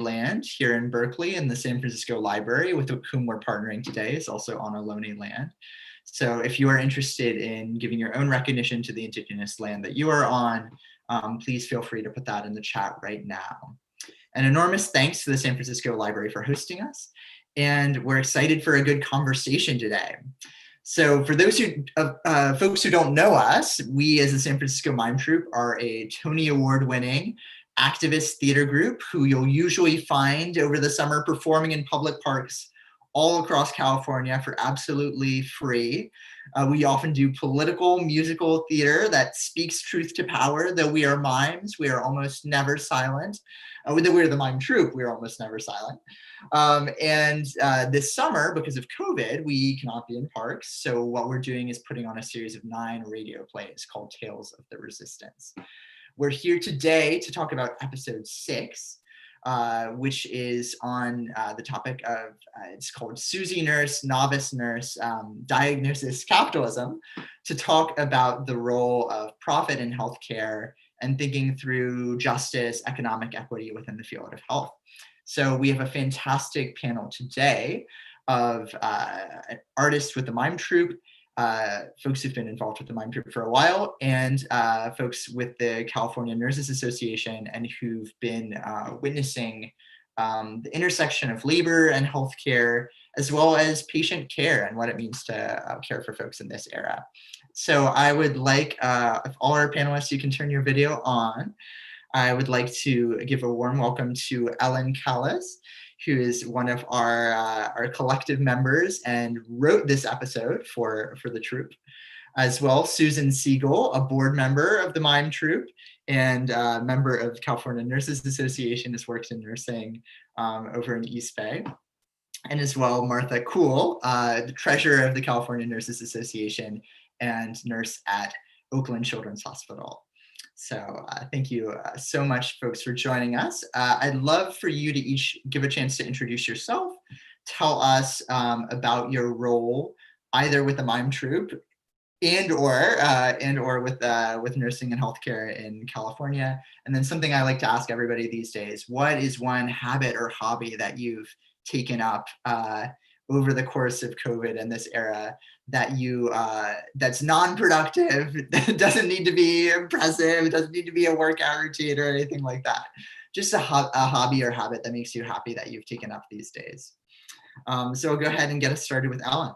land here in Berkeley in the San Francisco Library, with whom we're partnering today, is also on Ohlone land. So if you are interested in giving your own recognition to the Indigenous land that you are on, please feel free to put that in the chat right now. An enormous thanks to the San Francisco Library for hosting us, and we're excited for a good conversation today. So for those who folks who don't know us, we as the San Francisco Mime Troupe are a Tony Award-winning activist theater group who you'll usually find over the summer performing in public parks all across California for absolutely free. We often do political musical theater that speaks truth to power. Though we are mimes, we are almost never silent. Though we're the Mime Troupe, we're almost never silent. This summer, because of COVID, we cannot be in parks. So what we're doing is putting on a series of 9 radio plays called Tales of the Resistance. We're here today to talk about episode 6, which is on the topic of, it's called Susie Nurse, Novice Nurse, Diagnosis Capitalism, to talk about the role of profit in healthcare and thinking through justice, economic equity within the field of health. So we have a fantastic panel today of artists with the Mime Troupe, folks who've been involved with the Mime Troupe for a while, and folks with the California Nurses Association, and who've been witnessing the intersection of labor and healthcare, as well as patient care and what it means to care for folks in this era. So I would like, if all our panelists, you can turn your video on. I would like to give a warm welcome to Ellen Callis, who is one of our collective members and wrote this episode for the troupe. As well, Susan Segal, a board member of the Mime Troupe and member of California Nurses Association, has worked in nursing over in East Bay. And as well, Martha Kuhl, the treasurer of the California Nurses Association and nurse at Oakland Children's Hospital. So thank you so much, folks, for joining us. I'd love for you to each give a chance to introduce yourself, tell us about your role either with the Mime Troupe and or with nursing and healthcare in California. And then something I like to ask everybody these days: what is one habit or hobby that you've taken up over the course of COVID and this era that you that's non-productive, that doesn't need to be impressive, doesn't need to be a workout routine or anything like that? Just a hobby or habit that makes you happy that you've taken up these days. So I'll go ahead and get us started with Ellen.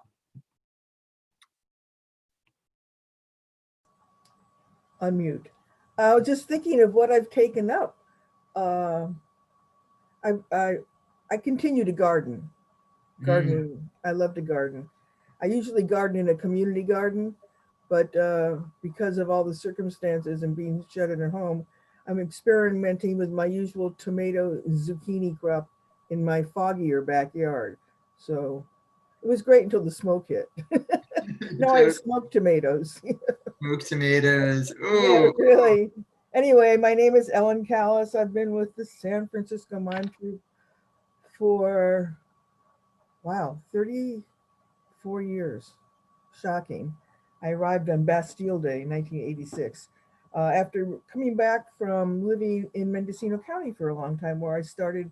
Unmute. I was just thinking of what I've taken up. I continue to garden. Gardening. I love to garden. I usually garden in a community garden, but because of all the circumstances and being shut in at home, I'm experimenting with my usual tomato and zucchini crop in my foggier backyard. So it was great until the smoke hit. Now I have smoked tomatoes. Smoked tomatoes. Ooh. Yeah, really. Anyway, my name is Ellen Callis. I've been with the San Francisco Mime Troupe for, wow, 34 years. Shocking. I arrived on Bastille Day, 1986, after coming back from living in Mendocino County for a long time, where I started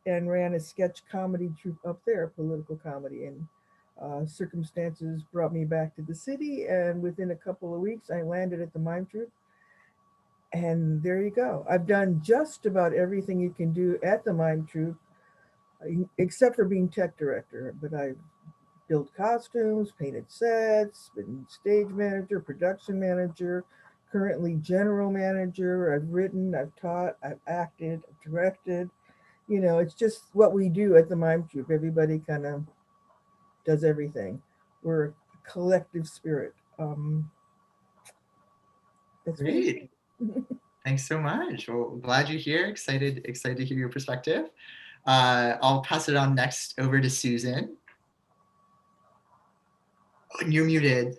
and ran a sketch comedy troupe up there, political comedy, and circumstances brought me back to the city, and within a couple of weeks I landed at the Mime Troupe, and there you go. I've done just about everything you can do at the Mime Troupe, except for being tech director, but I've built costumes, painted sets, been stage manager, production manager, currently general manager. I've written, I've taught, I've acted, I've directed. You know, it's just what we do at the Mime Troupe. Everybody kind of does everything. We're a collective spirit. That's great. Thanks so much. Well, glad you're here. Excited to hear your perspective. I'll pass it on next over to Susan. Oh, you're muted.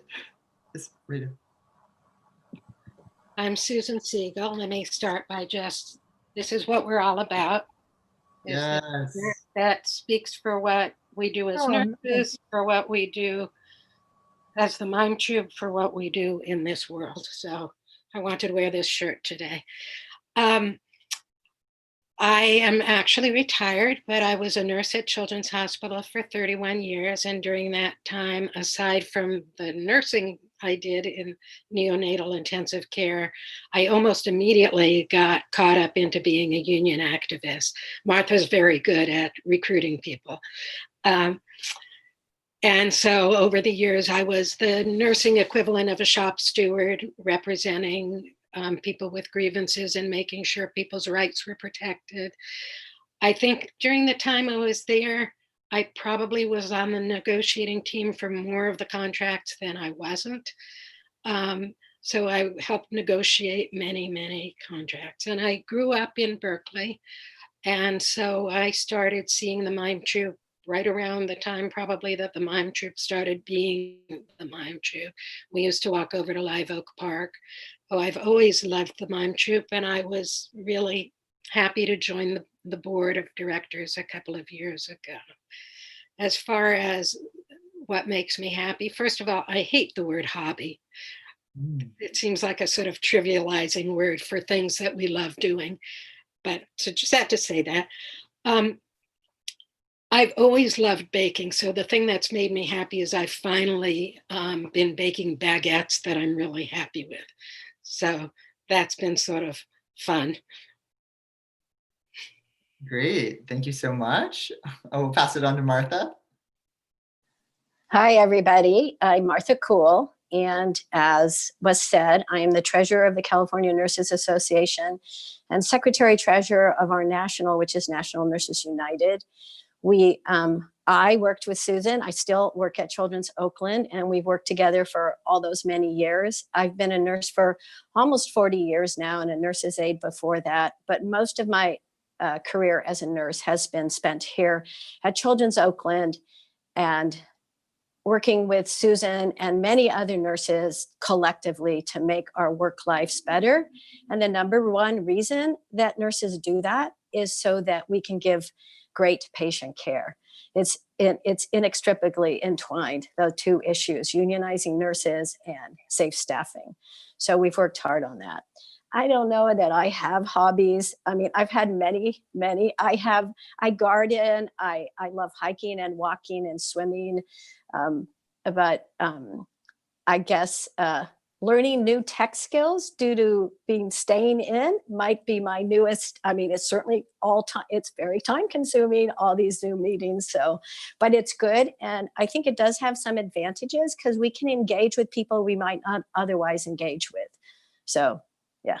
I'm Susan Segal. Let me start by just, this is what we're all about. Yes. That speaks for what we do as nurses, for what we do as the Mime Troupe, for what we do in this world. So I wanted to wear this shirt today. I am actually retired, but I was a nurse at Children's Hospital for 31 years. And during that time, aside from the nursing I did in neonatal intensive care, I almost immediately got caught up into being a union activist. Martha's very good at recruiting people. And so over the years, I was the nursing equivalent of a shop steward, representing people with grievances and making sure people's rights were protected. I think during the time I was there, I probably was on the negotiating team for more of the contracts than I wasn't. So I helped negotiate many, many contracts. And I grew up in Berkeley. And so I started seeing the Mime Troupe right around the time probably that the Mime Troupe started being the Mime Troupe. We used to walk over to Live Oak Park. Oh, I've always loved the Mime Troupe, and I was really happy to join the board of directors a couple of years ago. As far as what makes me happy, first of all, I hate the word hobby. It seems like a sort of trivializing word for things that we love doing. But so just had to say that. I've always loved baking. So the thing that's made me happy is I've finally been baking baguettes that I'm really happy with. So that's been sort of fun. Great. Thank you so much. I will pass it on to Martha. Hi, everybody. I'm Martha Kuhl. And as was said, I am the treasurer of the California Nurses Association and secretary treasurer of our national, which is National Nurses United. I worked with Susan. I still work at Children's Oakland, and we've worked together for all those many years. I've been a nurse for almost 40 years now and a nurse's aide before that. But most of my career as a nurse has been spent here at Children's Oakland and working with Susan and many other nurses collectively to make our work lives better. And the number one reason that nurses do that is so that we can give great patient care. It's inextricably entwined, the two issues, unionizing nurses and safe staffing. So we've worked hard on that. I don't know that I have hobbies. I mean, I've had many. I garden, I love hiking and walking and swimming. But I guess learning new tech skills due to staying in might be my newest. I mean, it's certainly it's very time consuming, all these Zoom meetings. So, but it's good. And I think it does have some advantages because we can engage with people we might not otherwise engage with. So, yeah.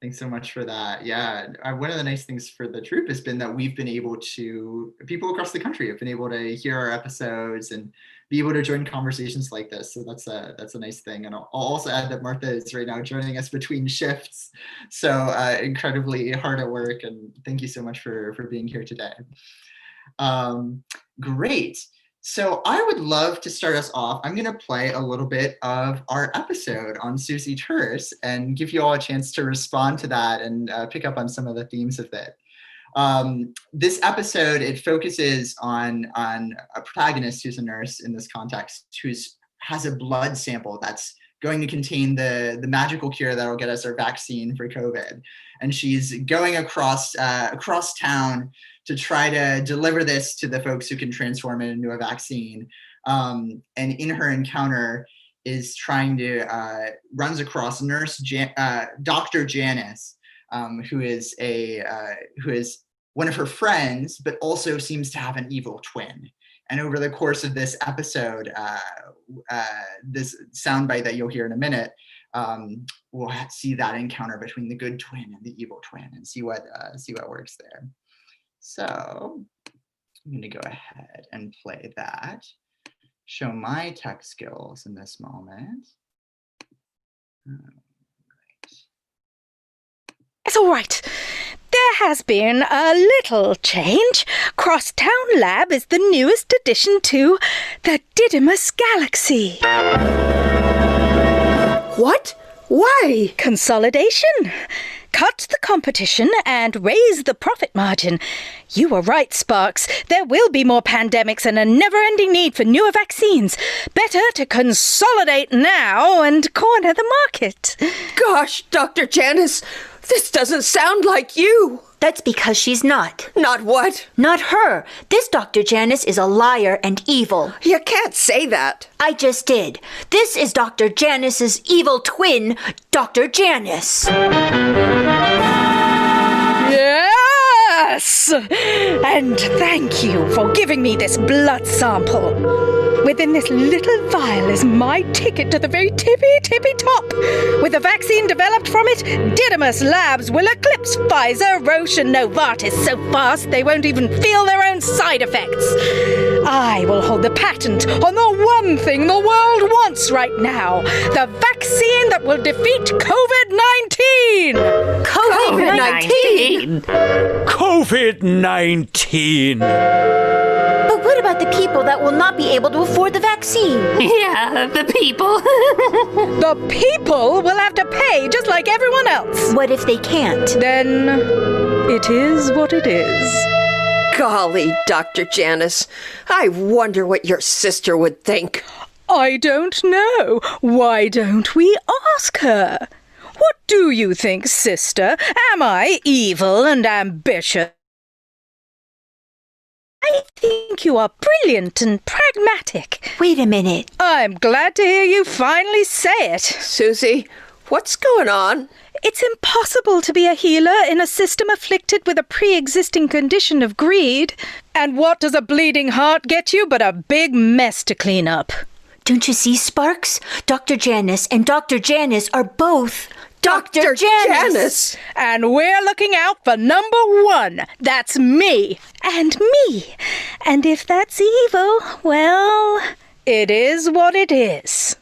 Thanks so much for that. Yeah, one of the nice things for the troupe has been that we've been able to, people across the country have been able to hear our episodes and be able to join conversations like this. So that's a nice thing. And I'll also add that Martha is right now joining us between shifts. So incredibly hard at work. And thank you so much for being here today. Great. So I would love to start us off. I'm going to play a little bit of our episode on Susie Terse and give you all a chance to respond to that and pick up on some of the themes of it. This episode, it focuses on a protagonist who's a nurse in this context who has a blood sample that's going to contain the magical cure that will get us our vaccine for COVID. And she's going across town to try to deliver this to the folks who can transform it into a vaccine. And in her encounter is trying to, runs across Dr. Janice, who is one of her friends, but also seems to have an evil twin. And over the course of this episode, this soundbite that you'll hear in a minute, we'll see that encounter between the good twin and the evil twin and see what works there. So I'm going to go ahead and play that, show my tech skills in this moment. It's all right. There has been a little change. Crosstown Lab is the newest addition to the Didymus Galaxy. What? Why? Consolidation. Cut the competition and raise the profit margin. You were right, Sparks. There will be more pandemics and a never-ending need for newer vaccines. Better to consolidate now and corner the market. Gosh, Dr. Janice, this doesn't sound like you. That's because she's not. Not what? Not her. This Dr. Janice is a liar and evil. You can't say that. I just did. This is Dr. Janice's evil twin, Dr. Janice. Yes! And thank you for giving me this blood sample. Within this little vial is my ticket to the very tippy top. With a vaccine developed from it, Didymus Labs will eclipse Pfizer, Roche, and Novartis so fast they won't even feel their own side effects. I will hold the patent on the one thing the world wants right now, the vaccine that will defeat COVID-19. COVID-19? COVID-19. But what about the people that will not be able to afford the vaccine? Yeah, the people. The people will have to pay just like everyone else. What if they can't? Then it is what it is. Golly, Dr. Janice, I wonder what your sister would think. I don't know. Why don't we ask her? What do you think, sister? Am I evil and ambitious? I think you are brilliant and pragmatic. Wait a minute. I'm glad to hear you finally say it. Susie, what's going on? It's impossible to be a healer in a system afflicted with a pre-existing condition of greed. And what does a bleeding heart get you but a big mess to clean up? Don't you see, Sparks? Dr. Janice and Dr. Janice are both Dr. Janice! And we're looking out for number one. That's me. And me. And if that's evil, well, it is what it is.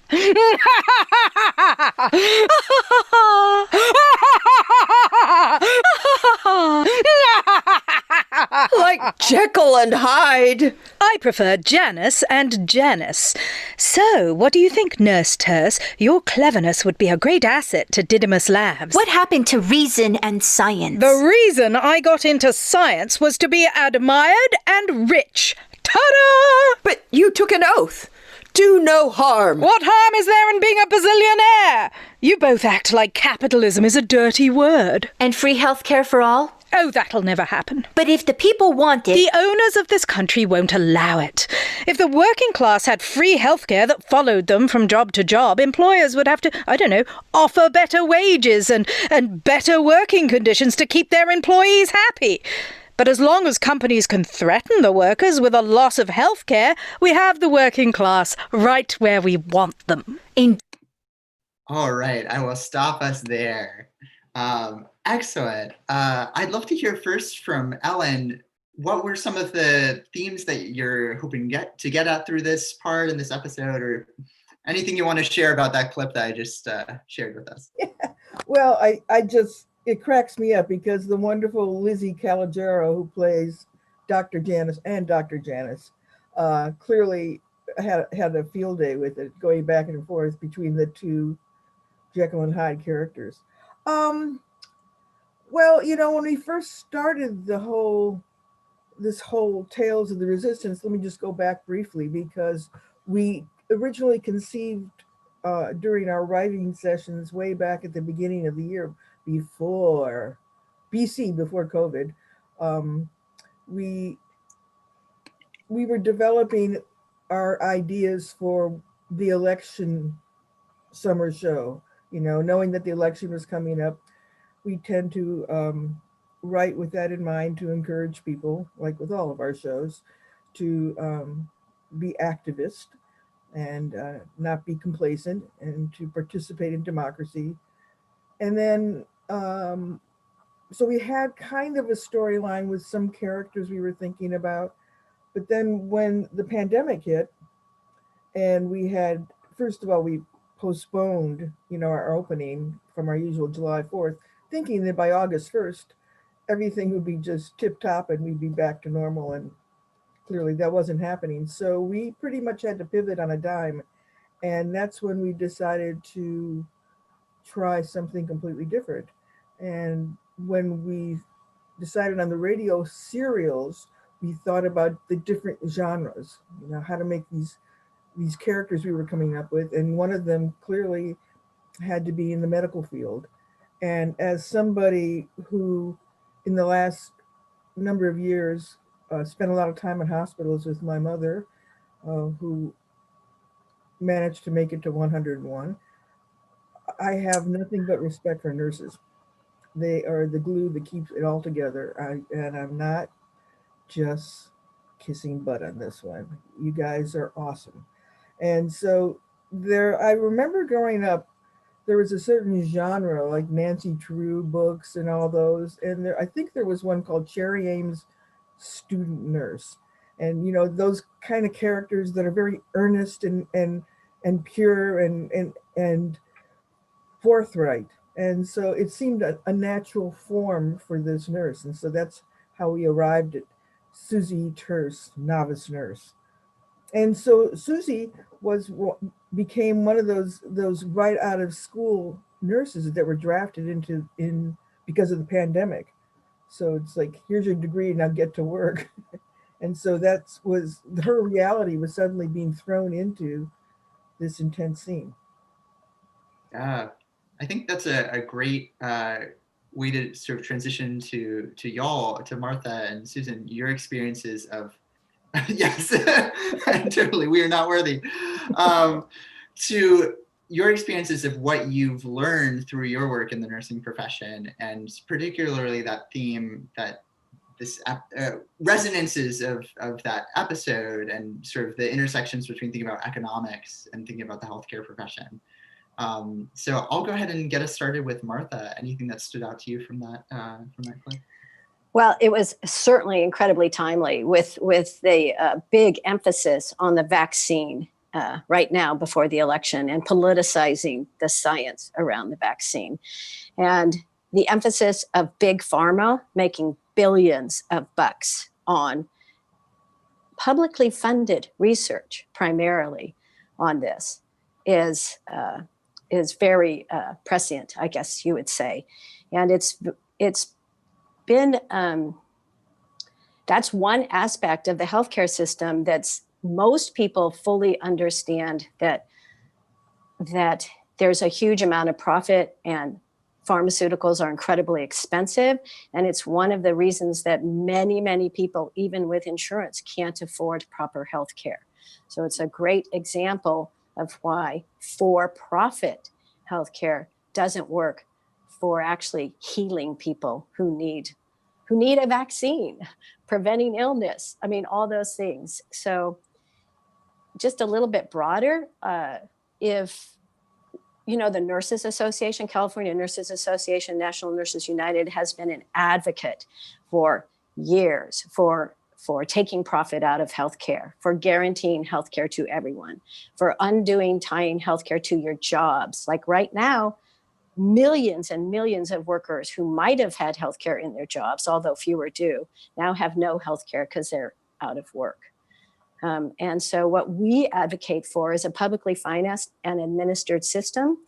Like Jekyll and Hyde. I prefer Janice and Janice. So, what do you think, Nurse Terse? Your cleverness would be a great asset to Didymus Labs. What happened to reason and science? The reason I got into science was to be admired and rich. Ta-da! But you took an oath. Do no harm. What harm is there in being a bazillionaire? You both act like capitalism is a dirty word. And free health care for all? Oh, that'll never happen. But if the people want it... The owners of this country won't allow it. If the working class had free healthcare that followed them from job to job, employers would have to, offer better wages and better working conditions to keep their employees happy. But as long as companies can threaten the workers with a loss of healthcare, we have the working class right where we want them. All right, I will stop us there. Excellent. I'd love to hear first from Ellen. What were some of the themes that you're hoping to get at through this part in this episode, or anything you want to share about that clip that I just shared with us? Yeah. Well, it cracks me up because the wonderful Lizzie Calogero, who plays Dr. Janice and Dr. Janice, clearly had a field day with it, going back and forth between the two Jekyll and Hyde characters. Well, when we first started this whole Tales of the Resistance, let me just go back briefly, because we originally conceived during our writing sessions way back at the beginning of the year, before COVID, we were developing our ideas for the election summer show. Knowing that the election was coming up, we tend to write with that in mind, to encourage people, like with all of our shows, to be activist and not be complacent, and to participate in democracy. And then, so we had kind of a storyline with some characters we were thinking about. But then when the pandemic hit, and we had, first of all, we postponed, our opening from our usual July 4th, thinking that by August 1st, everything would be just tip top and we'd be back to normal. And clearly that wasn't happening. So we pretty much had to pivot on a dime. And that's when we decided to try something completely different. And when we decided on the radio serials, we thought about the different genres, how to make these characters we were coming up with. And one of them clearly had to be in the medical field. And as somebody who in the last number of years, spent a lot of time in hospitals with my mother, who managed to make it to 101. I have nothing but respect for nurses. They are the glue that keeps it all together. And I'm not just kissing butt on this one. You guys are awesome. And so I remember growing up, there was a certain genre like Nancy Drew books and all those. And I think there was one called Cherry Ames Student Nurse. And, those kind of characters that are very earnest and pure and forthright. And so it seemed a natural form for this nurse. And so that's how we arrived at Susie Terse, Novice Nurse. And so Susie became one of those right out of school nurses that were drafted in because of the pandemic. So it's like, here's your degree, now get to work. And so her reality was suddenly being thrown into this intense scene. Yeah, I think that's a great way to sort of transition to y'all, to Martha and Susan, your experiences of, yes, totally, we are not worthy, to your experiences of what you've learned through your work in the nursing profession, and particularly that theme, that this resonances of that episode, and sort of the intersections between thinking about economics and thinking about the healthcare profession. So I'll go ahead and get us started with Martha. Anything that stood out to you from that clip? Well, it was certainly incredibly timely with the big emphasis on the vaccine right now before the election, and politicizing the science around the vaccine, and the emphasis of big pharma making billions of bucks on publicly funded research primarily on this is very prescient, I guess you would say. And it's been, that's one aspect of the healthcare system that's most people fully understand, that there's a huge amount of profit, and pharmaceuticals are incredibly expensive. And it's one of the reasons that many, many people, even with insurance, can't afford proper healthcare. So it's a great example of why for-profit healthcare doesn't work for actually healing people who need a vaccine, preventing illness. I mean, all those things. So just a little bit broader, if the Nurses Association, California Nurses Association, National Nurses United has been an advocate for years for taking profit out of healthcare, for guaranteeing healthcare to everyone, for tying healthcare to your jobs. Like right now, millions and millions of workers who might have had healthcare in their jobs, although fewer do, now have no healthcare because they're out of work. And so what we advocate for is a publicly financed and administered system,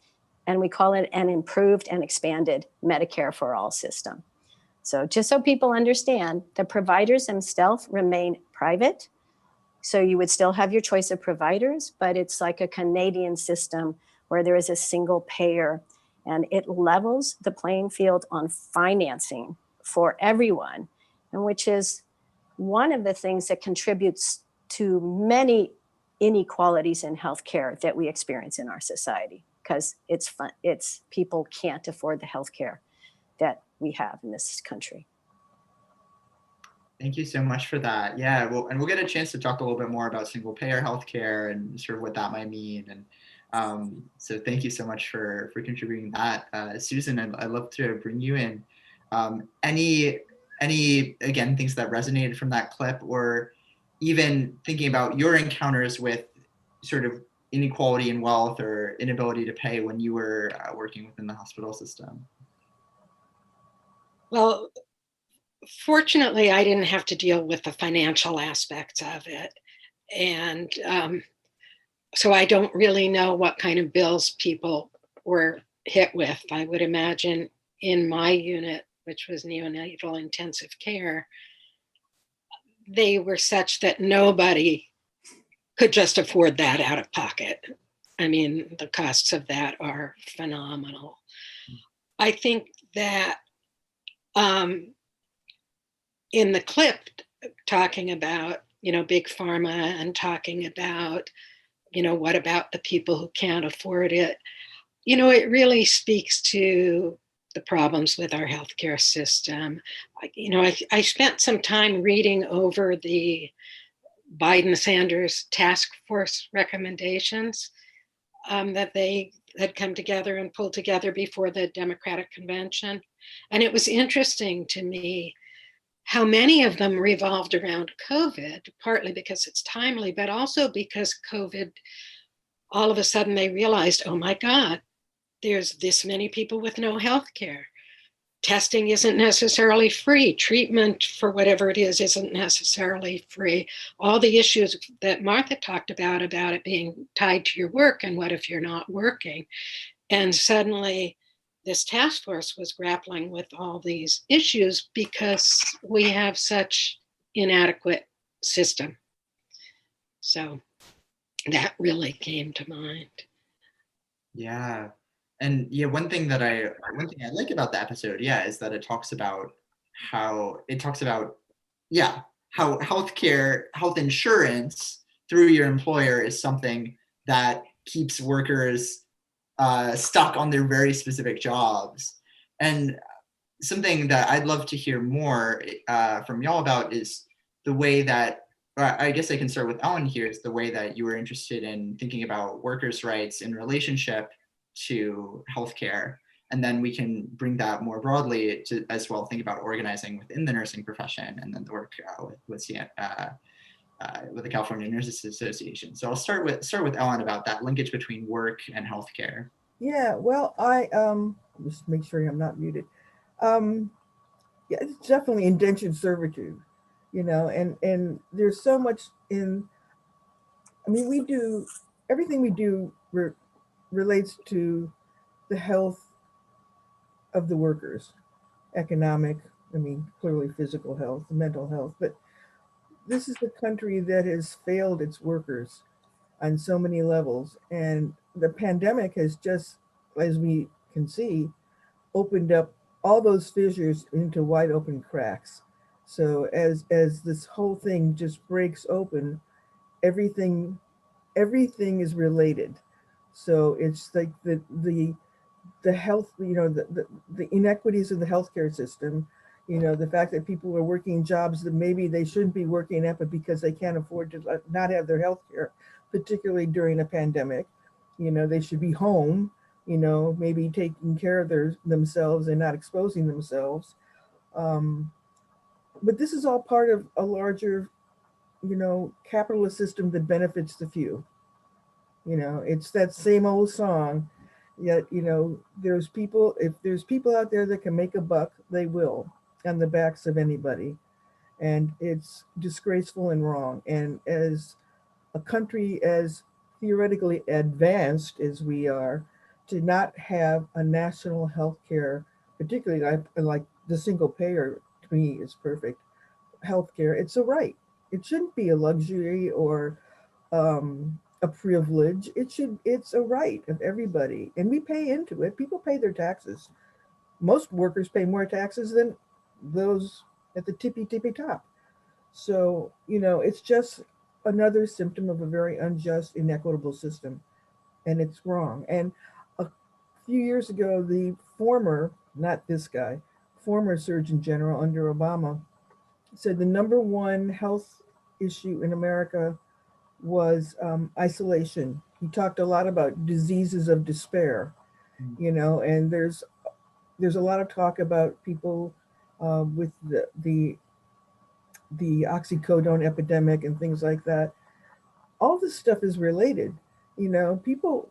and we call it an improved and expanded Medicare for all system. So just so people understand, the providers themselves remain private. So you would still have your choice of providers, but it's like a Canadian system where there is a single payer, and it levels the playing field on financing for everyone, and which is one of the things that contributes to many inequalities in healthcare that we experience in our society, because it's people can't afford the healthcare that we have in this country. Thank you so much for that. Yeah, and we'll get a chance to talk a little bit more about single payer healthcare and sort of what that might mean. And so thank you so much for contributing that. Susan, I'd love to bring you in. Any again, things that resonated from that clip, or even thinking about your encounters with sort of inequality in wealth or inability to pay when you were working within the hospital system? Well, fortunately, I didn't have to deal with the financial aspects of it. And so I don't really know what kind of bills people were hit with. I would imagine in my unit, which was neonatal intensive care, they were such that nobody could just afford that out of pocket. I mean, the costs of that are phenomenal. I think that in the clip talking about, big pharma and talking about, what about the people who can't afford it? It really speaks to the problems with our healthcare system. I spent some time reading over the Biden-Sanders task force recommendations that they had come together and pulled together before the Democratic convention. And it was interesting to me how many of them revolved around COVID, partly because it's timely, but also because COVID, all of a sudden they realized, oh my God, there's this many people with no health care. Testing isn't necessarily free. Treatment for whatever it is isn't necessarily free. All the issues that Martha talked about it being tied to your work and what if you're not working. And suddenly this task force was grappling with all these issues because we have such inadequate system. So that really came to mind. Yeah. And yeah, one thing I like about the episode, is that it talks about how healthcare, health insurance through your employer is something that keeps workers stuck on their very specific jobs. And something that I'd love to hear more from y'all about is the way that, I guess I can start with Ellen here, is the way that you were interested in thinking about workers' rights in relationship to healthcare. And then we can bring that more broadly to as well think about organizing within the nursing profession and then the work with the California Nurses Association. So I'll start with Ellen about that linkage between work and healthcare. Yeah, well, I just make sure I'm not muted. Yeah, it's definitely indentured servitude, and there's so much we do everything we do relates to the health of the workers, economic, clearly physical health, mental health, but this is the country that has failed its workers on so many levels. And the pandemic has just, as we can see, opened up all those fissures into wide open cracks. So as this whole thing just breaks open, everything is related. So it's like the health, the inequities of the healthcare system, the fact that people are working jobs that maybe they shouldn't be working at, but because they can't afford to not have their health care, particularly during a pandemic, they should be home, maybe taking care of themselves and not exposing themselves. But this is all part of a larger, capitalist system that benefits the few. It's that same old song. Yet, there's people, if there's people out there that can make a buck, they will, on the backs of anybody. And it's disgraceful and wrong. And as a country as theoretically advanced as we are, to not have a national health care, particularly like the single payer, to me is perfect. Healthcare, it's a right. It shouldn't be a luxury or a privilege. It's a right of everybody, and we pay into it. People pay their taxes. Most workers pay more taxes than those at the tippy top. So it's just another symptom of a very unjust, inequitable system, and it's wrong. And a few years ago, the former, not this guy, former Surgeon General under Obama said the number one health issue in America was isolation. He talked a lot about diseases of despair, and there's a lot of talk about people with the oxycodone epidemic and things like that. All this stuff is related. People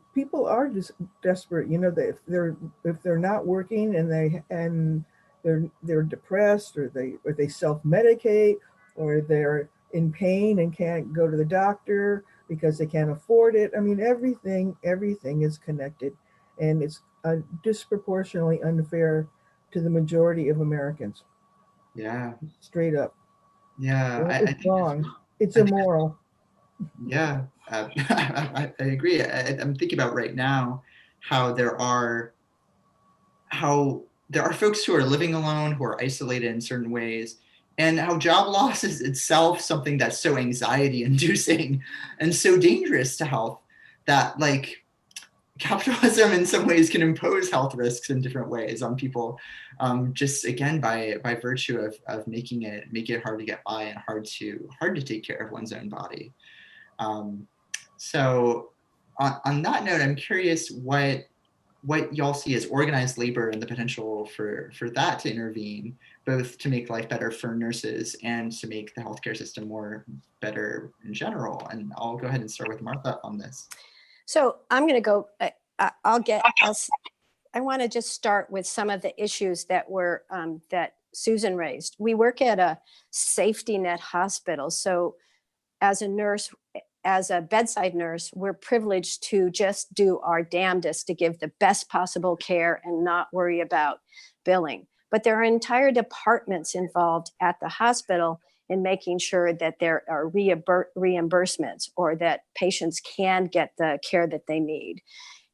are just desperate. If they're not working and they're depressed, or they self-medicate, or they're in pain and can't go to the doctor because they can't afford it. Everything is connected, and it's disproportionately unfair to the majority of Americans. Yeah. Straight up. Yeah. It's I think wrong. It's immoral. Yeah, I agree. I'm thinking about right now how there are folks who are living alone, who are isolated in certain ways, and how job loss is itself something that's so anxiety inducing and so dangerous to health that like capitalism in some ways can impose health risks in different ways on people, just again by virtue of making it hard to get by and hard to take care of one's own body. So on that note, I'm curious what y'all see as organized labor and the potential for that to intervene, both to make life better for nurses and to make the healthcare system more better in general. And I'll go ahead and start with Martha on this. So I'm going to go, I want to just start with some of the issues that were, that Susan raised. We work at a safety net hospital. So as a nurse, as a bedside nurse, we're privileged to just do our damnedest to give the best possible care and not worry about billing. But there are entire departments involved at the hospital in making sure that there are reimbursements or that patients can get the care that they need.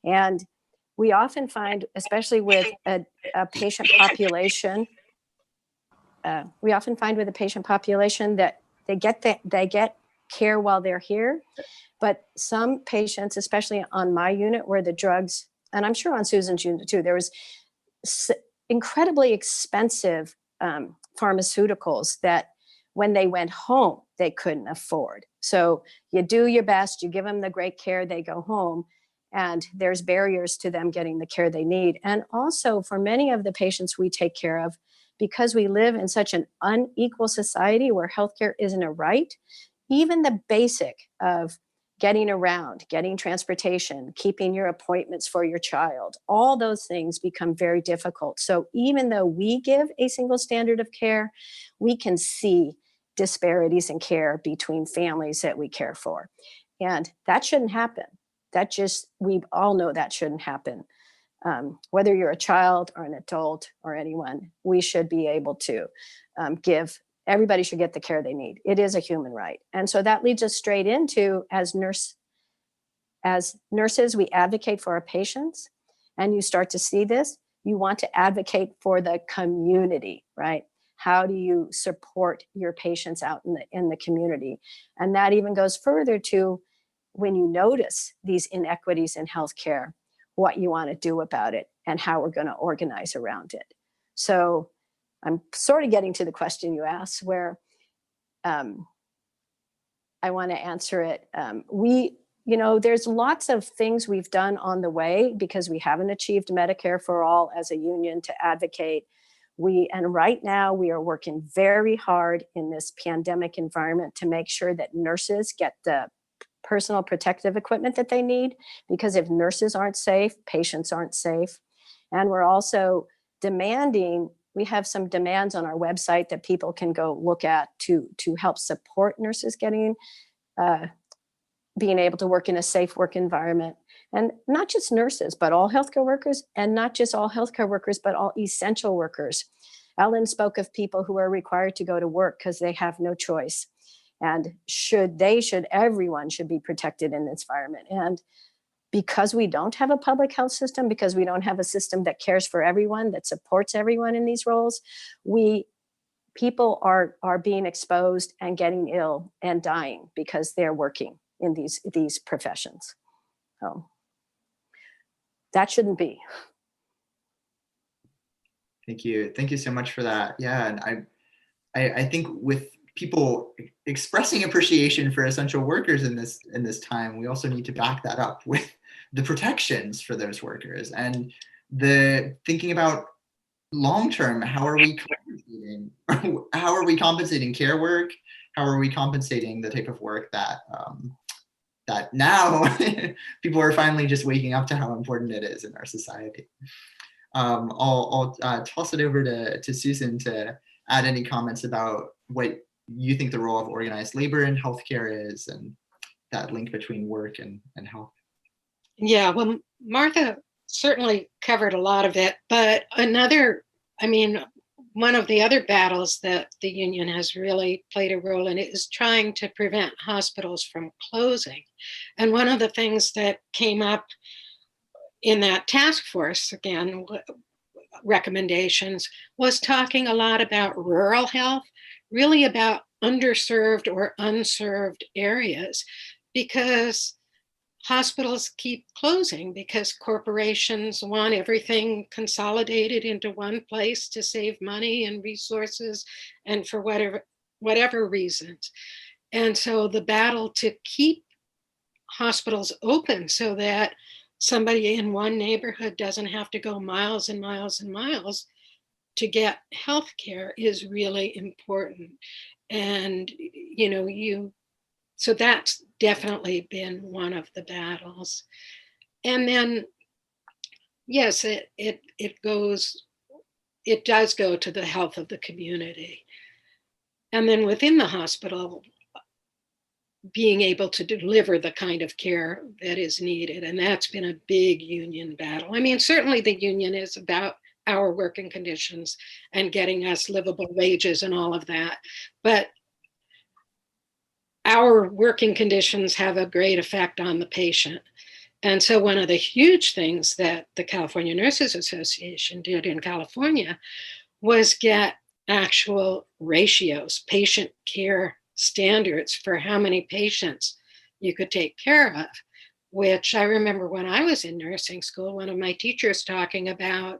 And we often find, especially with a patient population, that they get care while they're here. But some patients, especially on my unit where the drugs, and I'm sure on Susan's unit too, there was incredibly expensive pharmaceuticals that when they went home, they couldn't afford. So you do your best, you give them the great care, they go home, and there's barriers to them getting the care they need. And also for many of the patients we take care of, because we live in such an unequal society where healthcare isn't a right, even the basic of getting around, getting transportation, keeping your appointments for your child, all those things become very difficult. So even though we give a single standard of care, we can see disparities in care between families that we care for. And that shouldn't happen. We all know that shouldn't happen. Whether you're a child or an adult or anyone, we should be able to everybody should get the care they need. It is a human right. And so that leads us straight into, as nurses, we advocate for our patients, and you start to see this, you want to advocate for the community, right? How do you support your patients out in the community? And that even goes further to when you notice these inequities in healthcare, what you want to do about it and how we're going to organize around it. So I'm sort of getting to the question you asked, where I want to answer it. There's lots of things we've done on the way because we haven't achieved Medicare for all as a union to advocate. And right now we are working very hard in this pandemic environment to make sure that nurses get the personal protective equipment that they need, because if nurses aren't safe, patients aren't safe. And we're also we have some demands on our website that people can go look at to help support nurses being able to work in a safe work environment. And not just nurses, but all healthcare workers, and not just all healthcare workers, but all essential workers. Ellen spoke of people who are required to go to work because they have no choice. And everyone should be protected in this environment. And because we don't have a public health system, because we don't have a system that cares for everyone, that supports everyone in these roles, people are being exposed and getting ill and dying because they're working in these professions. So that shouldn't be. Thank you so much for that. Yeah, and I think with people expressing appreciation for essential workers in this time, we also need to back that up with the protections for those workers and the thinking about long-term, how are we compensating care work? How are we compensating the type of work that now people are finally just waking up to how important it is in our society. I'll toss it over to Susan to add any comments about what you think the role of organized labor in healthcare is and that link between work and health. Yeah, well, Martha certainly covered a lot of it, but one of the other battles that the union has really played a role in is trying to prevent hospitals from closing. And one of the things that came up in that task force, again, recommendations, was talking a lot about rural health, really about underserved or unserved areas, because hospitals keep closing because corporations want everything consolidated into one place to save money and resources and for whatever reasons. And so the battle to keep hospitals open so that somebody in one neighborhood doesn't have to go miles and miles and miles to get health care is really important. And, so that's definitely been one of the battles. And then, yes, it does go to the health of the community. And then within the hospital, being able to deliver the kind of care that is needed. And that's been a big union battle. I mean, certainly the union is about our working conditions and getting us livable wages and all of that. But our working conditions have a great effect on the patient. And so one of the huge things that the California Nurses Association did in California was get actual ratios, patient care standards for how many patients you could take care of, which I remember when I was in nursing school, one of my teachers talking about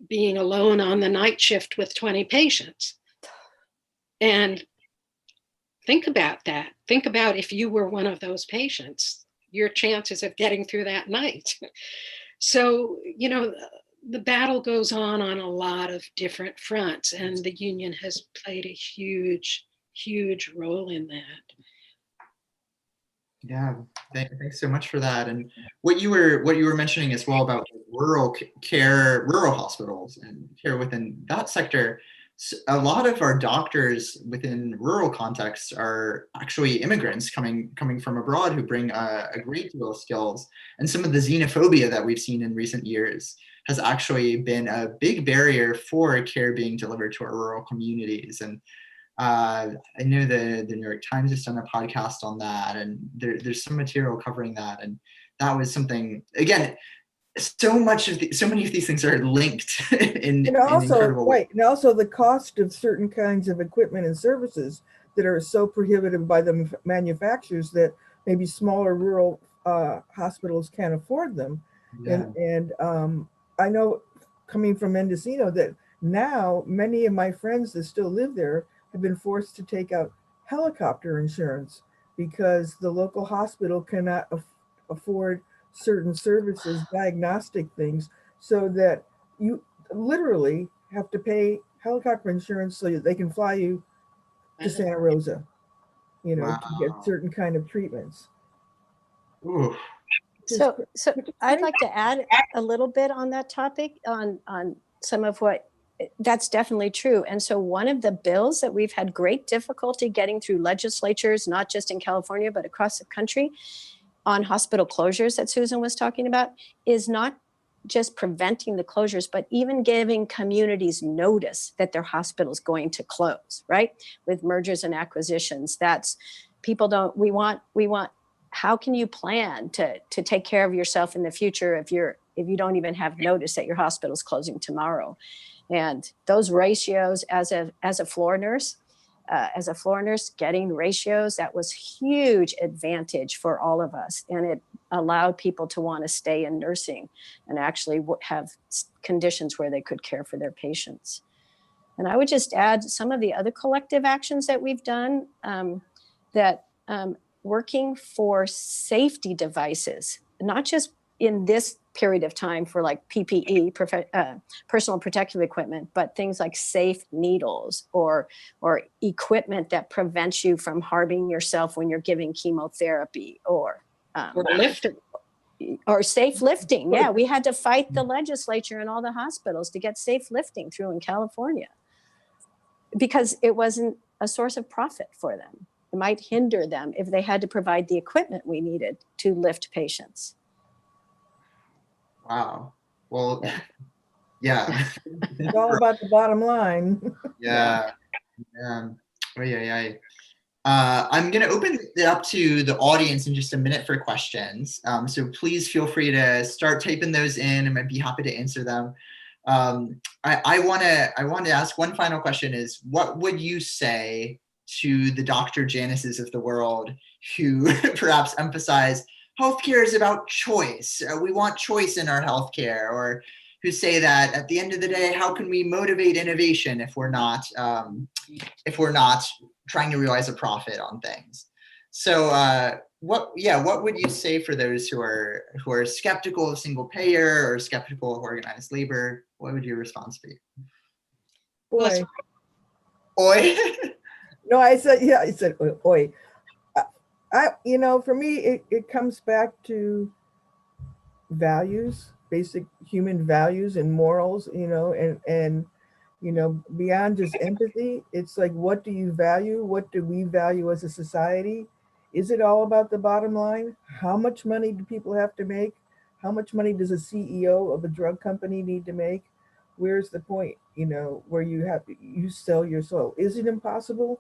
being alone on the night shift with 20 patients. And think about that. Think about if you were one of those patients, your chances of getting through that night. So, the battle goes on a lot of different fronts, and the union has played a huge role in that. Yeah, thanks so much for that. And what you were mentioning as well about rural hospitals and care within that sector. A lot of our doctors within rural contexts are actually immigrants coming from abroad who bring a great deal of skills. And some of the xenophobia that we've seen in recent years has actually been a big barrier for care being delivered to our rural communities. And I know the New York Times has done a podcast on that, and there's some material covering that. And that was something, again, so many of these things are linked in incredible ways. And also the cost of certain kinds of equipment and services that are so prohibitive by the manufacturers that maybe smaller rural hospitals can't afford them. Yeah. And I know, coming from Mendocino, that now many of my friends that still live there have been forced to take out helicopter insurance because the local hospital cannot afford certain services, diagnostic things, so that you literally have to pay helicopter insurance so that they can fly you to Santa Rosa, Wow. to get certain kind of treatments. Ooh. So I'd like to add a little bit on that topic, on some of what, that's definitely true. And so one of the bills that we've had great difficulty getting through legislatures, not just in California, but across the country, on hospital closures that Susan was talking about, is not just preventing the closures, but even giving communities notice that their hospital is going to close, right? With mergers and acquisitions, we want, how can you plan to take care of yourself in the future if you don't even have notice that your hospital is closing tomorrow? And those ratios, as a floor nurse, getting ratios, that was huge advantage for all of us. And it allowed people to want to stay in nursing and actually have conditions where they could care for their patients. And I would just add some of the other collective actions that we've done, working for safety devices, not just in this period of time for like PPE, personal protective equipment, but things like safe needles or equipment that prevents you from harming yourself when you're giving chemotherapy, or lifting. Or safe lifting. Yeah, we had to fight the legislature and all the hospitals to get safe lifting through in California because it wasn't a source of profit for them. It might hinder them if they had to provide the equipment we needed to lift patients. Wow. Well, yeah. It's all about the bottom line. Yeah. I'm going to open it up to the audience in just a minute for questions. So please feel free to start typing those in, and I'd be happy to answer them. I want to ask one final question: is what would you say to the Dr. Janices of the world who perhaps emphasize healthcare is about choice? We want choice in our healthcare, or who say that at the end of the day, how can we motivate innovation if we're not trying to realize a profit on things? So what would you say for those who are skeptical of single payer or skeptical of organized labor? What would your response be? Oi. Oi. No, I said oi. For me, it comes back to values, basic human values and morals, and beyond just empathy. It's like, what do you value? What do we value as a society? Is it all about the bottom line? How much money do people have to make? How much money does a CEO of a drug company need to make? Where's the point, where you sell your soul? Is it impossible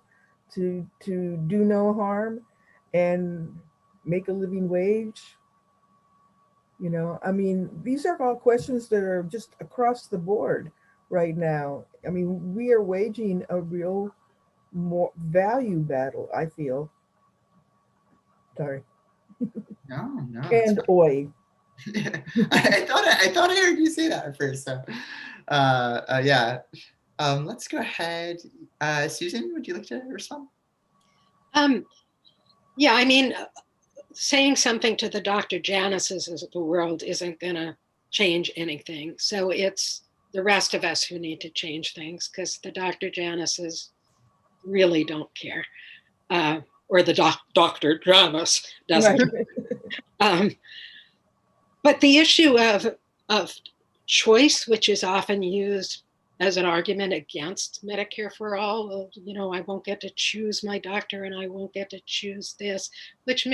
to do no harm and make a living wage? These are all questions that are just across the board right now. We are waging a real more value battle, I feel. Sorry. No. And oi. I thought I heard you say that at first. So, yeah. Let's go ahead. Susan, would you like to respond? Yeah, saying something to the Dr. Janices of the world isn't going to change anything. So it's the rest of us who need to change things, because the Dr. Janices really don't care. Or the Dr. Janice doesn't. Right. But the issue of choice, which is often used as an argument against Medicare for all, I won't get to choose my doctor and I won't get to choose this, which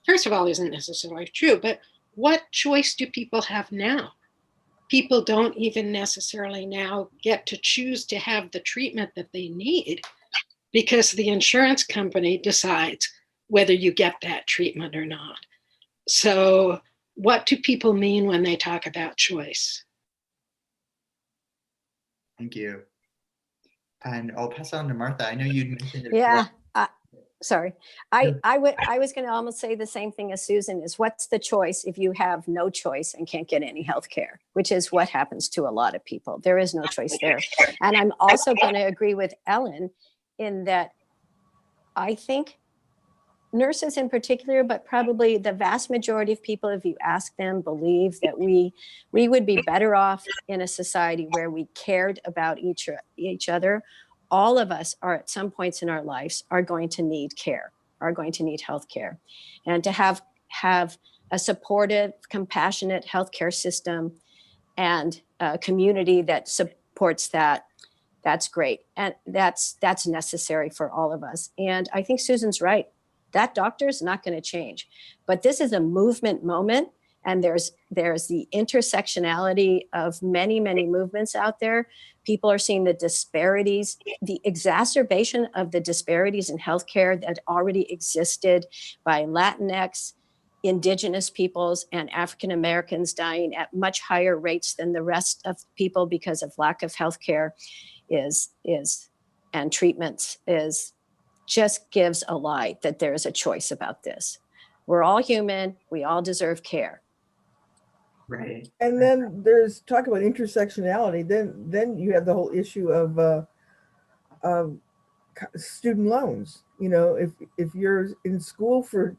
first of all isn't necessarily true, but what choice do people have now? People don't even necessarily now get to choose to have the treatment that they need, because the insurance company decides whether you get that treatment or not. So what do people mean when they talk about choice? Thank you. And I'll pass on to Martha. I know you'd mentioned it. Yeah. Sorry. I was going to almost say the same thing as Susan, is what's the choice if you have no choice and can't get any health care, which is what happens to a lot of people. There is no choice there. And I'm also going to agree with Ellen in that I think nurses in particular, but probably the vast majority of people, if you ask them, believe that we would be better off in a society where we cared about each other. All of us are at some points in our lives are going to need care, are going to need health care. And to have a supportive, compassionate healthcare system and a community that supports that, that's great. And that's necessary for all of us. And I think Susan's right. That doctor is not going to change. But this is a movement moment. And there's the intersectionality of many, many movements out there. People are seeing the disparities, the exacerbation of the disparities in healthcare that already existed by Latinx, Indigenous peoples, and African Americans dying at much higher rates than the rest of people because of lack of healthcare and treatments just gives a lie that there is a choice about this. We're all human. We all deserve care. Right. And then there's talk about intersectionality. Then you have the whole issue of student loans. If you're in school for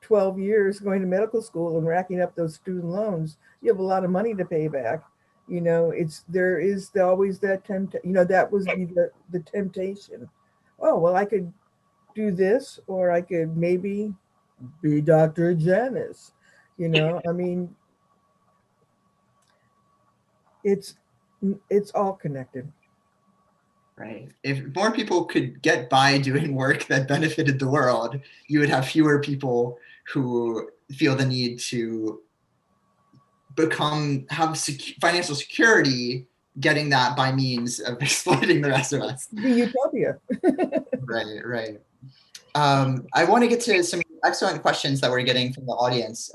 12 years, going to medical school and racking up those student loans, you have a lot of money to pay back. There is always that that was the temptation. Oh, well, I could do this, or I could maybe be Dr. Janice. It's all connected. Right. If more people could get by doing work that benefited the world, you would have fewer people who feel the need to have financial security, getting that by means of exploiting the rest of us. The utopia. Right. I want to get to excellent questions that we're getting from the audience.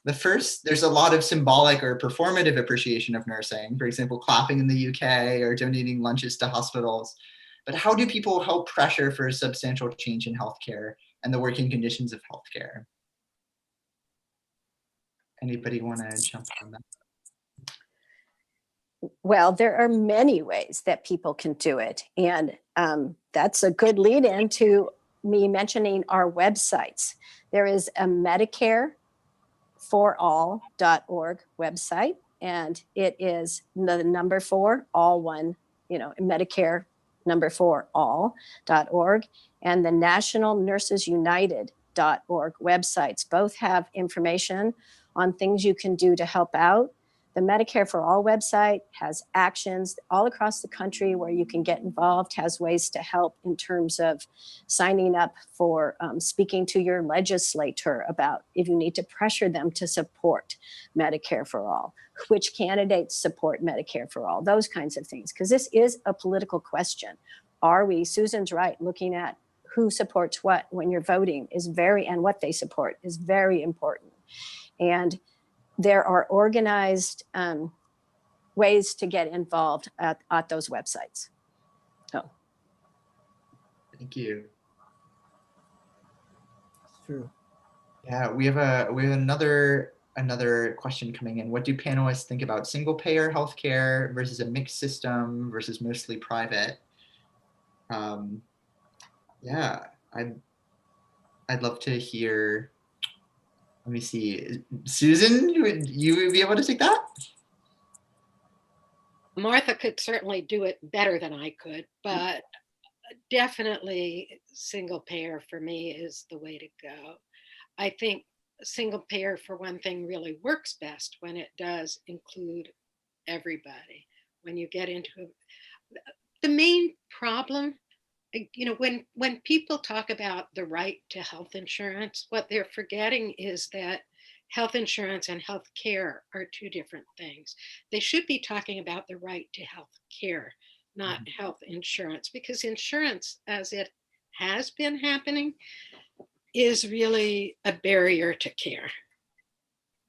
The first, there's a lot of symbolic or performative appreciation of nursing, for example, clapping in the UK or donating lunches to hospitals. But how do people help pressure for a substantial change in healthcare and the working conditions of healthcare? Anybody want to jump on that? Well, there are many ways that people can do it. And that's a good lead in to me mentioning our websites. There is a MedicareForAll.org website, and it is the number 4, all one, Medicare number 4 all.org, and the National Nurses United.org websites. Both have information on things you can do to help out. The Medicare for All website has actions all across the country where you can get involved, has ways to help in terms of signing up for speaking to your legislator about if you need to pressure them to support Medicare for All, which candidates support Medicare for All, those kinds of things. Because this is a political question. Are we, Susan's right, looking at who supports what when you're voting and what they support is very important. And there are organized ways to get involved at those websites. So. Thank you. It's true. Yeah, we have another question coming in. What do panelists think about single payer healthcare versus a mixed system versus mostly private? Yeah, I'd love to hear. Let me see. Susan, would you be able to take that? Martha could certainly do it better than I could, but definitely single payer for me is the way to go. I think single payer, for one thing, really works best when it does include everybody. When you get into the main problem, when people talk about the right to health insurance, what they're forgetting is that health insurance and health care are two different things. They should be talking about the right to health care, not health insurance, because insurance, as it has been happening, is really a barrier to care.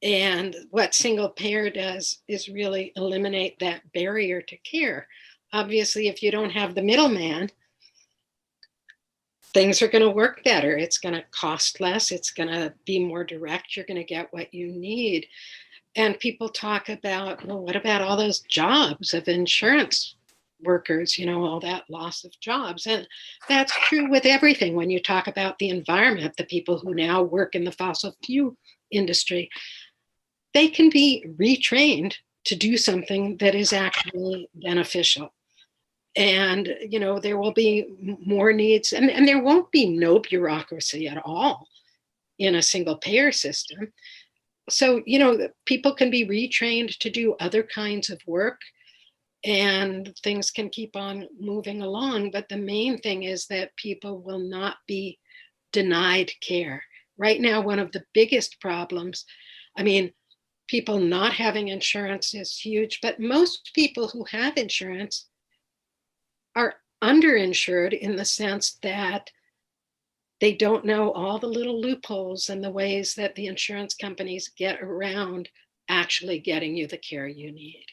And what single payer does is really eliminate that barrier to care. Obviously, if you don't have the middleman, things are going to work better. It's going to cost less. It's going to be more direct. You're going to get what you need. And people talk about, well, what about all those jobs of insurance workers, all that loss of jobs? And that's true with everything. When you talk about the environment, the people who now work in the fossil fuel industry, they can be retrained to do something that is actually beneficial. And, there will be more needs, and there won't be no bureaucracy at all in a single payer system. So, people can be retrained to do other kinds of work and things can keep on moving along. But the main thing is that people will not be denied care. Right now, one of the biggest problems, people not having insurance is huge, but most people who have insurance are underinsured in the sense that they don't know all the little loopholes and the ways that the insurance companies get around actually getting you the care you need.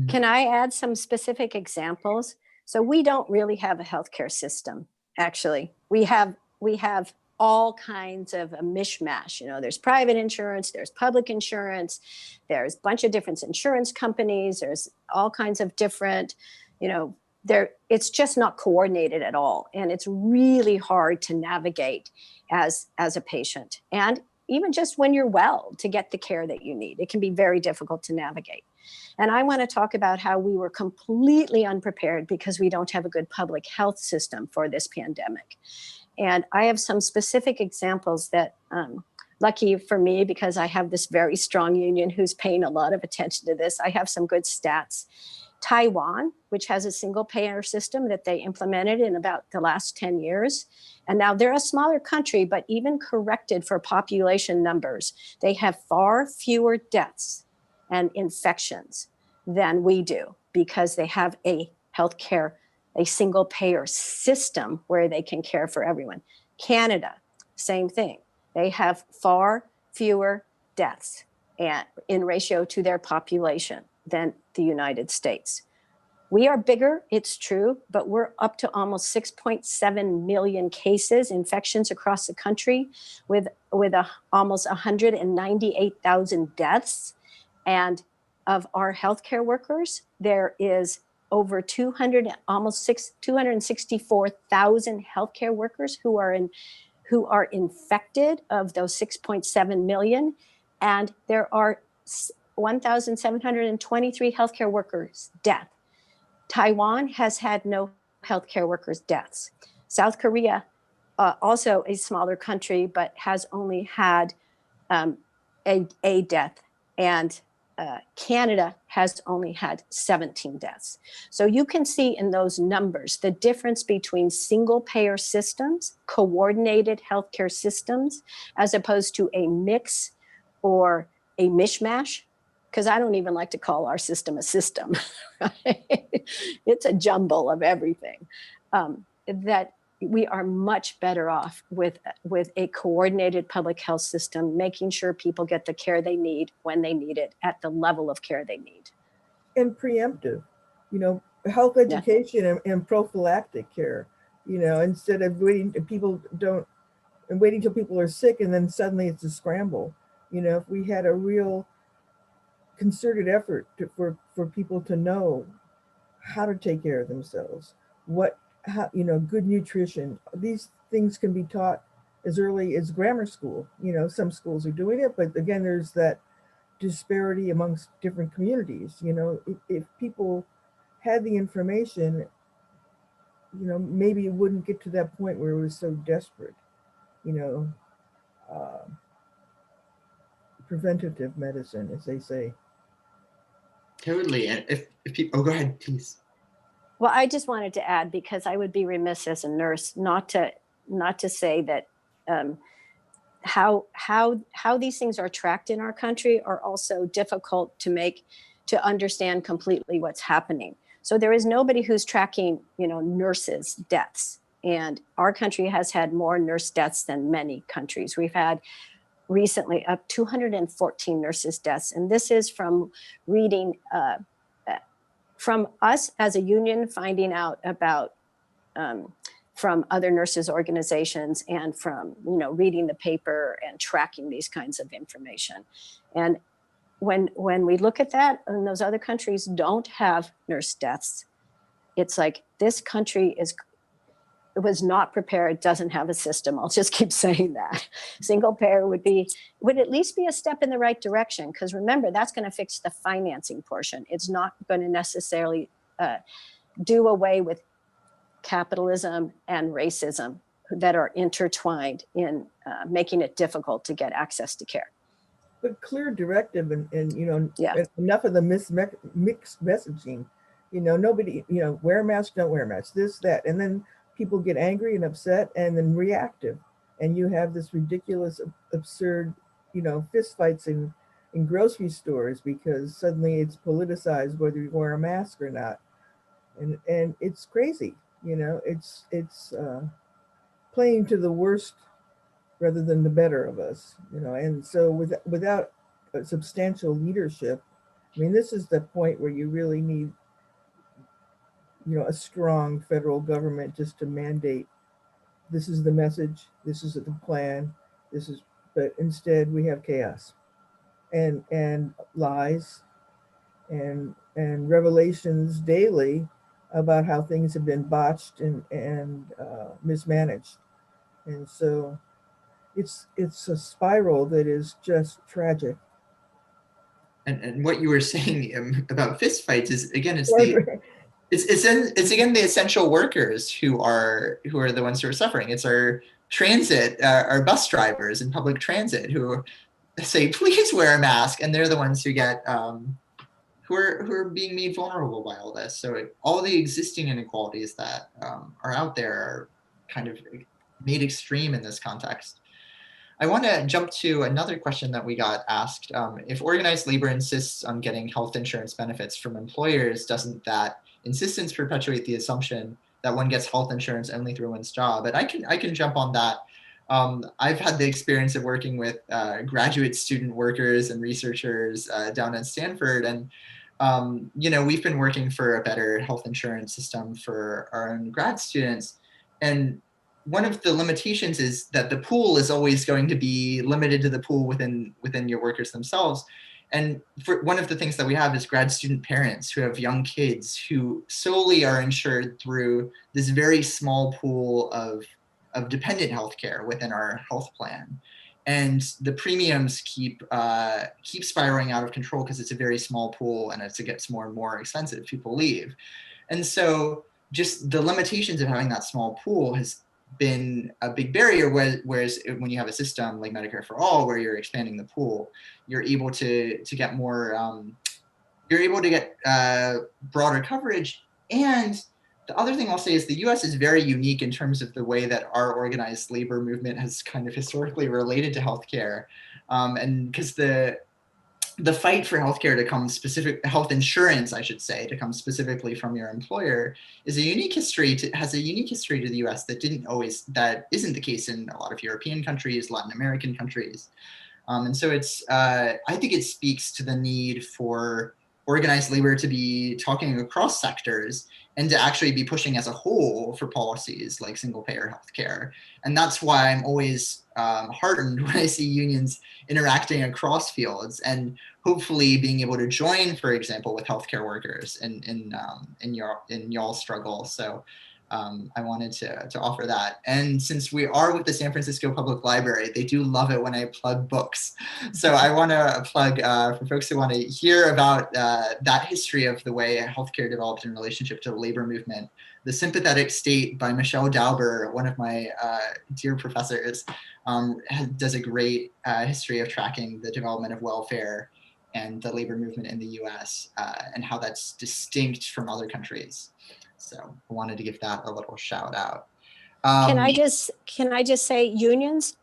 Can I add some specific examples? So we don't really have a healthcare system, actually. We have all kinds of a mishmash. There's private insurance, there's public insurance, there's a bunch of different insurance companies, there's all kinds of different, it's just not coordinated at all. And it's really hard to navigate as a patient. And even just when you're well, to get the care that you need, it can be very difficult to navigate. And I want to talk about how we were completely unprepared because we don't have a good public health system for this pandemic. And I have some specific examples that, lucky for me, because I have this very strong union who's paying a lot of attention to this, I have some good stats. Taiwan, which has a single payer system that they implemented in about the last 10 years. And now they're a smaller country, but even corrected for population numbers, they have far fewer deaths and infections than we do because they have a healthcare, a single payer system where they can care for everyone. Canada, same thing. They have far fewer deaths in ratio to their population than the United States. We are bigger, it's true, but we're up to almost 6.7 million cases, infections across the country, with almost 198,000 deaths. And of our healthcare workers, there is over 264,000 healthcare workers who are infected of those 6.7 million. And there are 1,723 healthcare workers dead. Taiwan has had no healthcare workers deaths. South Korea, also a smaller country, but has only had a death. And Canada has only had 17 deaths. So you can see in those numbers the difference between single payer systems, coordinated healthcare systems, as opposed to a mix or a mishmash, because I don't even like to call our system a system. Right? It's a jumble of everything. That we are much better off with a coordinated public health system, making sure people get the care they need when they need it at the level of care they need. And preemptive, health education and prophylactic care, instead of waiting till people are sick and then suddenly it's a scramble. If we had a real concerted effort for people to know how to take care of themselves, good nutrition. These things can be taught as early as grammar school. Some schools are doing it, but again, there's that disparity amongst different communities. If people had the information, maybe it wouldn't get to that point where it was so desperate. Preventative medicine, as they say. Totally. And if people, go ahead, please. Well, I just wanted to add, because I would be remiss as a nurse not to say that how these things are tracked in our country are also difficult to understand completely what's happening. So there is nobody who's tracking, nurses' deaths, and our country has had more nurse deaths than many countries. We've had recently up 214 nurses' deaths, and this is from reading. From us as a union, finding out about from other nurses organizations, and from reading the paper and tracking these kinds of information. And when we look at that, and those other countries don't have nurse deaths, it's like this country was not prepared, doesn't have a system. I'll just keep saying that. Single payer would at least be a step in the right direction, because remember, that's going to fix the financing portion. It's not going to necessarily do away with capitalism and racism that are intertwined in making it difficult to get access to care. But clear directive and enough of the mixed messaging. Nobody, wear a mask, don't wear a mask, this, that, and then people get angry and upset and then reactive, and you have this ridiculous, absurd, fist fights in grocery stores because suddenly it's politicized whether you wear a mask or not, and it's crazy. It's playing to the worst rather than the better of us. And so without a substantial leadership, this is the point where you really need a strong federal government just to mandate, this is the message, this is the plan, but instead we have chaos and lies and revelations daily about how things have been botched and mismanaged. And so it's a spiral that is just tragic. And what you were saying about fistfights is, again, it's again the essential workers who are the ones who are suffering. It's our transit, our bus drivers in public transit who say, please wear a mask, and they're the ones who get who are being made vulnerable by all this. So all the existing inequalities that are out there are kind of made extreme in this context. I want to jump to another question that we got asked. If organized labor insists on getting health insurance benefits from employers, doesn't that insistence perpetuate the assumption that one gets health insurance only through one's job? And I can jump on that. I've had the experience of working with graduate student workers and researchers down at Stanford, and we've been working for a better health insurance system for our own grad students. And one of the limitations is that the pool is always going to be limited to the pool within your workers themselves. And one of the things that we have is grad student parents who have young kids who solely are insured through this very small pool of dependent healthcare within our health plan. And the premiums keep spiraling out of control because it's a very small pool, and as it gets more and more expensive, people leave. And so just the limitations of having that small pool has been a big barrier, whereas when you have a system like Medicare for All, where you're expanding the pool, you're able to get more, you're able to get broader coverage. And the other thing I'll say is the US is very unique in terms of the way that our organized labor movement has kind of historically related to healthcare. And because the fight for healthcare to come health insurance, I should say, to come specifically from your employer has a unique history to the US that isn't the case in a lot of European countries, Latin American countries. And so I think it speaks to the need for organized labor to be talking across sectors and to actually be pushing as a whole for policies like single payer healthcare. And that's why I'm always heartened when I see unions interacting across fields and hopefully being able to join, for example, with healthcare workers in y'all's struggle. So I wanted to offer that. And since we are with the San Francisco Public Library, they do love it when I plug books. So I want to plug for folks who want to hear about that history of the way healthcare developed in relationship to the labor movement. The Sympathetic State by Michelle Dauber, one of my dear professors, does a great history of tracking the development of welfare and the labor movement in the US and how that's distinct from other countries. So I wanted to give that a little shout out. Can I just say unions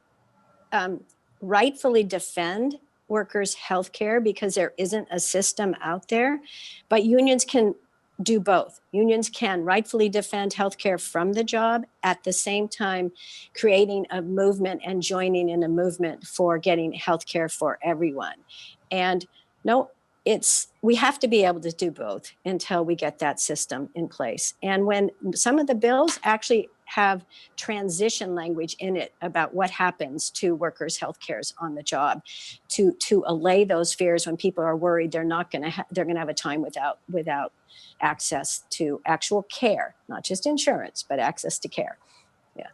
rightfully defend workers' health care because there isn't a system out there, but unions can do both. Unions can rightfully defend healthcare from the job, at the same time creating a movement and joining in a movement for getting healthcare for everyone. And we have to be able to do both until we get that system in place. And when some of the bills actually have transition language in it about what happens to workers' health cares on the job, to allay those fears when people are worried they're going to have a time without access to actual care, not just insurance, but access to care. Yeah.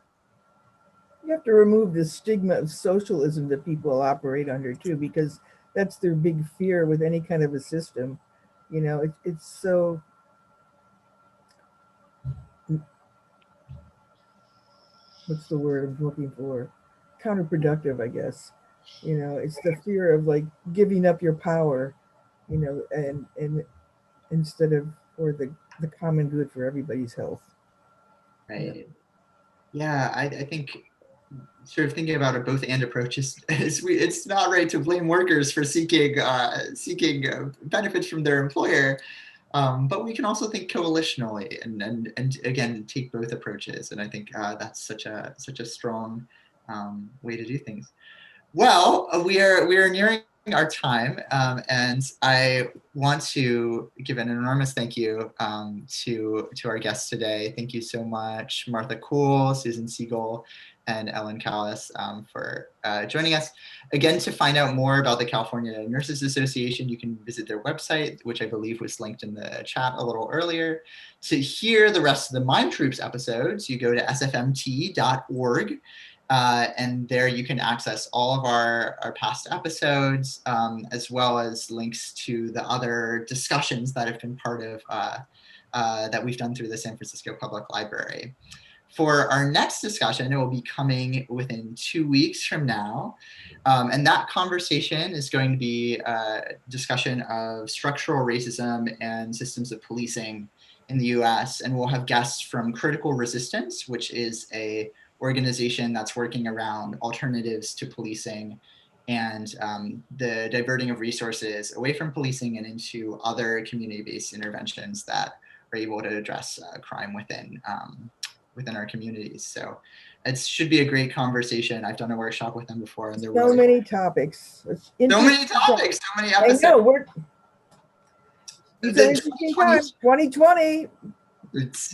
You have to remove the stigma of socialism that people operate under too, because that's their big fear with any kind of a system. It's so what's the word I'm looking for? Counterproductive, I guess. It's the fear of like giving up your power, and instead of for the common good for everybody's health. Right. Yeah, I think sort of thinking about a both and approach it's not right to blame workers for seeking benefits from their employer, but we can also think coalitionally and again take both approaches. And I think that's such a strong way to do things. Well, we are nearing our time, and I want to give an enormous thank you to our guests today. Thank you so much, Martha Kuhl, Susan Segal, and Ellen Callis for joining us. Again, to find out more about the California Nurses Association, you can visit their website, which I believe was linked in the chat a little earlier. To hear the rest of the Mime Troupe's episodes, you go to sfmt.org. And there you can access all of our past episodes, as well as links to the other discussions that have been part of that we've done through the San Francisco Public Library. For our next discussion, it will be coming within 2 weeks from now. And that conversation is going to be a discussion of structural racism and systems of policing in the US. And we'll have guests from Critical Resistance, which is a organization that's working around alternatives to policing and the diverting of resources away from policing and into other community-based interventions that are able to address crime within our communities. So it should be a great conversation. I've done a workshop with them before, and they're So really many topics. It's so many interesting topics, so many I episodes. know these are The interesting 2020 times. 2020.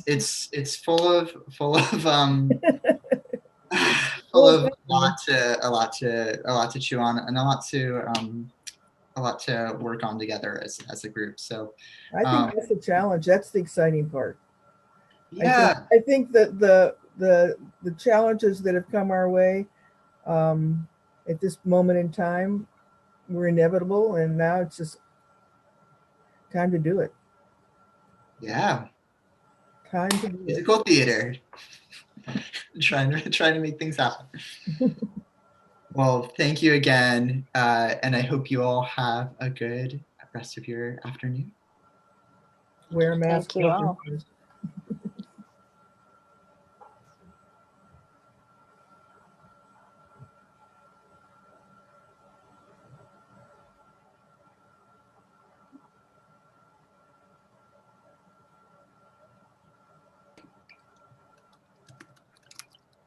It's full of full of Well, a lot to chew on, and a lot to work on together as a group. So I think that's the challenge. That's the exciting part. yeah, I think that the challenges that have come our way at this moment in time were inevitable, and now it's just time to do it. yeah, Time to do it. musical theater. trying to make things happen. Well, thank you again, and I hope you all have a good rest of your afternoon. Wear a mask. Thank you all.